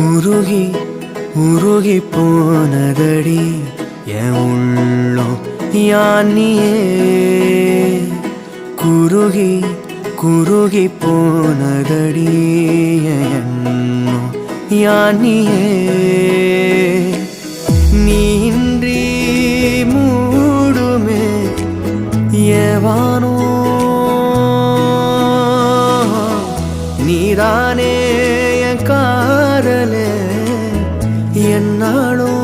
உருகி உருகி போனதடி என் உள்ளம் யானியே குருகி குருகி போனதடி என் எண்ணம் யானியே நீன்றி மூடுமே ஏவானோ நீதானே என் காதலே என்னாலும்